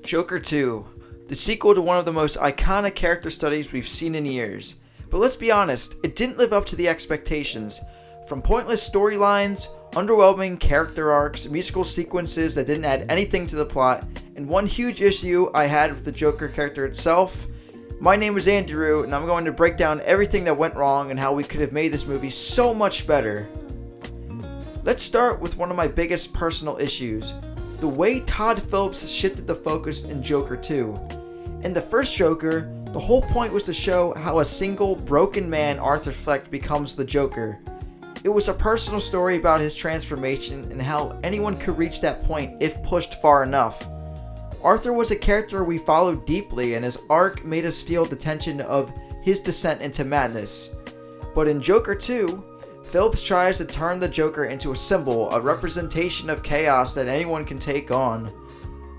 Joker 2, the sequel to one of the most iconic character studies we've seen in years. But let's be honest, it didn't live up to the expectations. From pointless storylines, underwhelming character arcs, musical sequences that didn't add anything to the plot, and one huge issue I had with the Joker character itself. My name is Andrew, and I'm going to break down everything that went wrong and how we could have made this movie so much better. Let's start with one of my biggest personal issues, the way Todd Phillips shifted the focus in Joker 2. In the first Joker, the whole point was to show how a single, broken man, Arthur Fleck, becomes the Joker. It was a personal story about his transformation and how anyone could reach that point if pushed far enough. Arthur was a character we followed deeply, and his arc made us feel the tension of his descent into madness. But in Joker 2, Phillips tries to turn the Joker into a symbol, a representation of chaos that anyone can take on.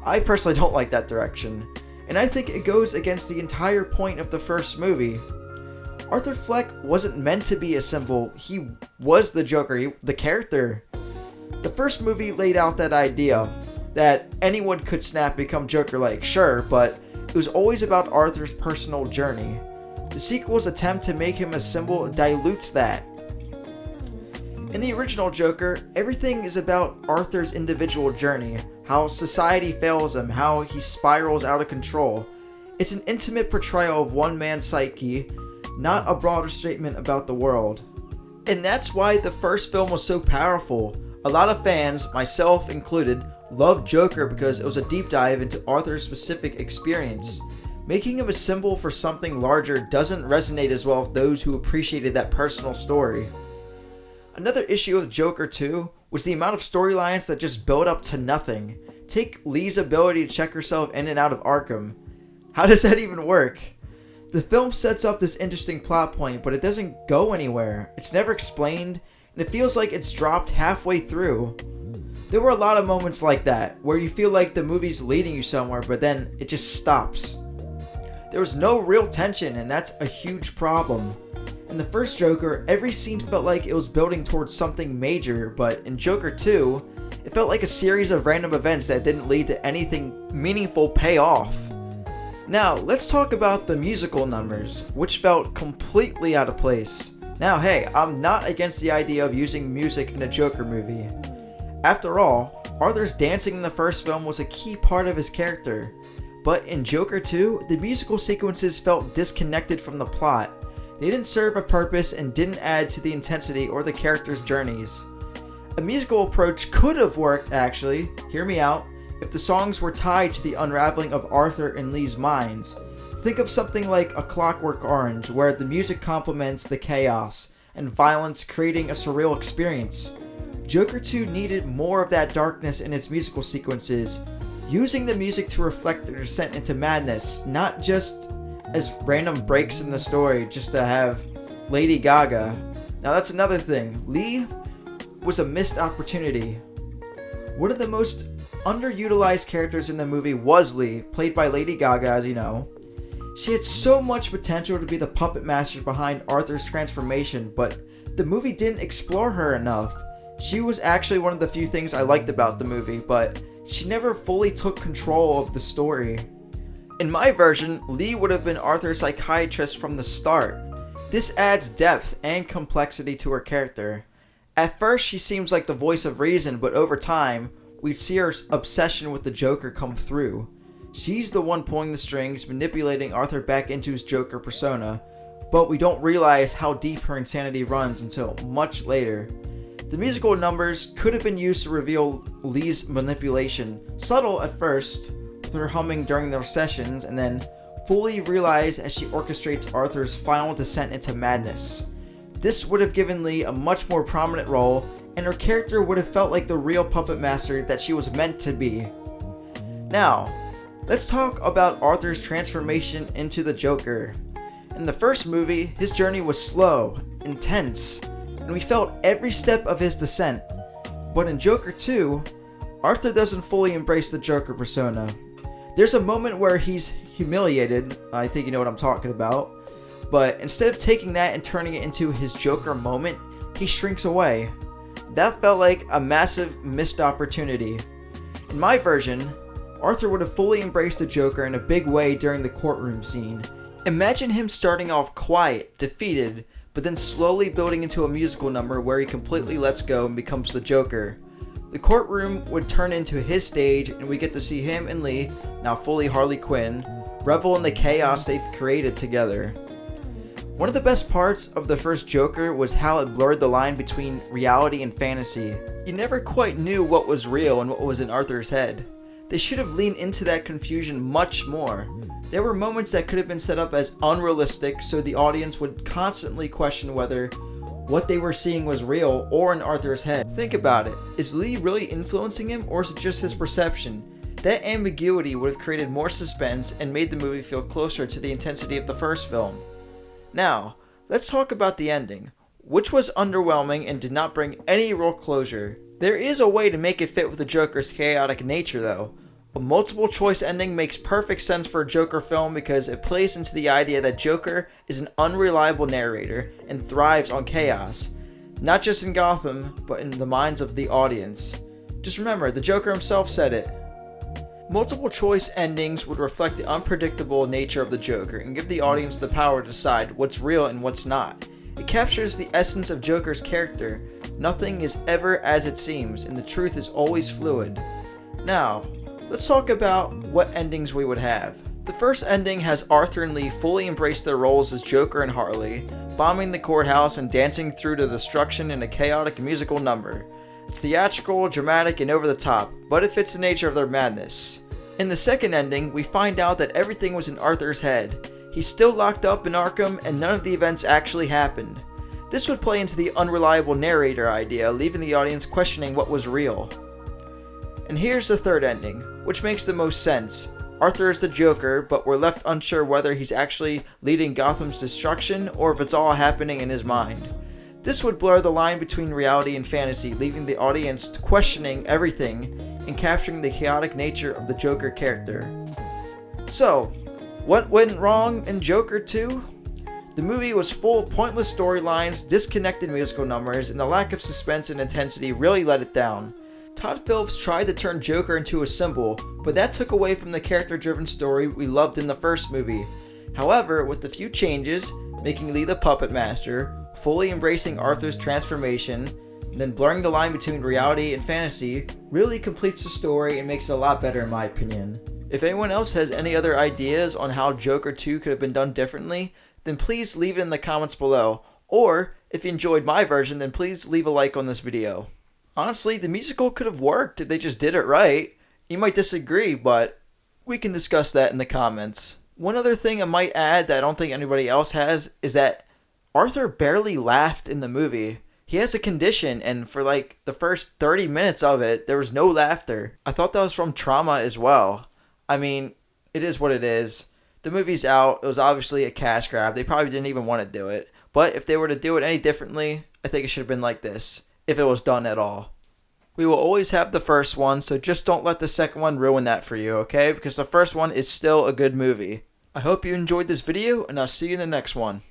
I personally don't like that direction, and I think it goes against the entire point of the first movie. Arthur Fleck wasn't meant to be a symbol, he was the Joker, the character. The first movie laid out that idea, that anyone could snap become Joker-like, sure, but it was always about Arthur's personal journey. The sequel's attempt to make him a symbol dilutes that. In the original Joker, everything is about Arthur's individual journey, how society fails him, how he spirals out of control. It's an intimate portrayal of one man's psyche, not a broader statement about the world. And that's why the first film was so powerful. A lot of fans, myself included, loved Joker because it was a deep dive into Arthur's specific experience. Making him a symbol for something larger doesn't resonate as well with those who appreciated that personal story. Another issue with Joker 2 was the amount of storylines that just build up to nothing. Take Lee's ability to check herself in and out of Arkham. How does that even work? The film sets up this interesting plot point, but it doesn't go anywhere. It's never explained, and it feels like it's dropped halfway through. There were a lot of moments like that, where you feel like the movie's leading you somewhere, but then it just stops. There was no real tension, and that's a huge problem. In the first Joker, every scene felt like it was building towards something major, but in Joker 2, it felt like a series of random events that didn't lead to anything meaningful payoff. Now, let's talk about the musical numbers, which felt completely out of place. Now, hey, I'm not against the idea of using music in a Joker movie. After all, Arthur's dancing in the first film was a key part of his character. But in Joker 2, the musical sequences felt disconnected from the plot. They didn't serve a purpose and didn't add to the intensity or the characters' journeys. A musical approach could have worked, actually, hear me out, if the songs were tied to the unraveling of Arthur and Lee's minds. Think of something like A Clockwork Orange, where the music complements the chaos and violence, creating a surreal experience. Joker 2 needed more of that darkness in its musical sequences, using the music to reflect their descent into madness, not just as random breaks in the story just to have Lady Gaga. Now that's another thing. Lee was a missed opportunity. One of the most underutilized characters in the movie was Lee, played by Lady Gaga, as you know. She had so much potential to be the puppet master behind Arthur's transformation, but the movie didn't explore her enough. She was actually one of the few things I liked about the movie, but she never fully took control of the story. In my version, Lee would have been Arthur's psychiatrist from the start. This adds depth and complexity to her character. At first, she seems like the voice of reason, but over time, we'd see her obsession with the Joker come through. She's the one pulling the strings, manipulating Arthur back into his Joker persona, but we don't realize how deep her insanity runs until much later. The musical numbers could have been used to reveal Lee's manipulation, subtle at first, with her humming during their sessions, and then fully realized as she orchestrates Arthur's final descent into madness. This would have given Lee a much more prominent role, and her character would have felt like the real puppet master that she was meant to be. Now, let's talk about Arthur's transformation into the Joker. In the first movie, his journey was slow, intense, and we felt every step of his descent. But in Joker 2, Arthur doesn't fully embrace the Joker persona. There's a moment where he's humiliated, I think you know what I'm talking about, but instead of taking that and turning it into his Joker moment, he shrinks away. That felt like a massive missed opportunity. In my version, Arthur would have fully embraced the Joker in a big way during the courtroom scene. Imagine him starting off quiet, defeated, but then slowly building into a musical number where he completely lets go and becomes the Joker. The courtroom would turn into his stage, and we get to see him and Lee, now fully Harley Quinn, revel in the chaos they've created together. One of the best parts of the first Joker was how it blurred the line between reality and fantasy. You never quite knew what was real and what was in Arthur's head. They should have leaned into that confusion much more. There were moments that could have been set up as unrealistic, so the audience would constantly question whether what they were seeing was real or in Arthur's head. Think about it. Is Lee really influencing him, or is it just his perception? That ambiguity would have created more suspense and made the movie feel closer to the intensity of the first film. Now, let's talk about the ending, which was underwhelming and did not bring any real closure. There is a way to make it fit with the Joker's chaotic nature, though. A multiple choice ending makes perfect sense for a Joker film because it plays into the idea that Joker is an unreliable narrator and thrives on chaos, not just in Gotham, but in the minds of the audience. Just remember, the Joker himself said it. Multiple choice endings would reflect the unpredictable nature of the Joker and give the audience the power to decide what's real and what's not. It captures the essence of Joker's character. Nothing is ever as it seems, and the truth is always fluid. Now, let's talk about what endings we would have. The first ending has Arthur and Lee fully embrace their roles as Joker and Harley, bombing the courthouse and dancing through to destruction in a chaotic musical number. It's theatrical, dramatic, and over the top, but it fits the nature of their madness. In the second ending, we find out that everything was in Arthur's head. He's still locked up in Arkham, and none of the events actually happened. This would play into the unreliable narrator idea, leaving the audience questioning what was real. And here's the third ending, which makes the most sense. Arthur is the Joker, but we're left unsure whether he's actually leading Gotham's destruction or if it's all happening in his mind. This would blur the line between reality and fantasy, leaving the audience questioning everything and capturing the chaotic nature of the Joker character. So, what went wrong in Joker 2? The movie was full of pointless storylines, disconnected musical numbers, and the lack of suspense and intensity really let it down. Todd Phillips tried to turn Joker into a symbol, but that took away from the character-driven story we loved in the first movie. However, with a few changes, making Lee the puppet master, fully embracing Arthur's transformation, and then blurring the line between reality and fantasy, really completes the story and makes it a lot better in my opinion. If anyone else has any other ideas on how Joker 2 could have been done differently, then please leave it in the comments below. Or, if you enjoyed my version, then please leave a like on this video. Honestly, the musical could have worked if they just did it right. You might disagree, but we can discuss that in the comments. One other thing I might add that I don't think anybody else has is that Arthur barely laughed in the movie. He has a condition, and for like the first 30 minutes of it, there was no laughter. I thought that was from trauma as well. I mean, it is what it is. The movie's out. It was obviously a cash grab. They probably didn't even want to do it. But if they were to do it any differently, I think it should have been like this, if it was done at all. We will always have the first one, so just don't let the second one ruin that for you, okay? Because the first one is still a good movie. I hope you enjoyed this video, and I'll see you in the next one.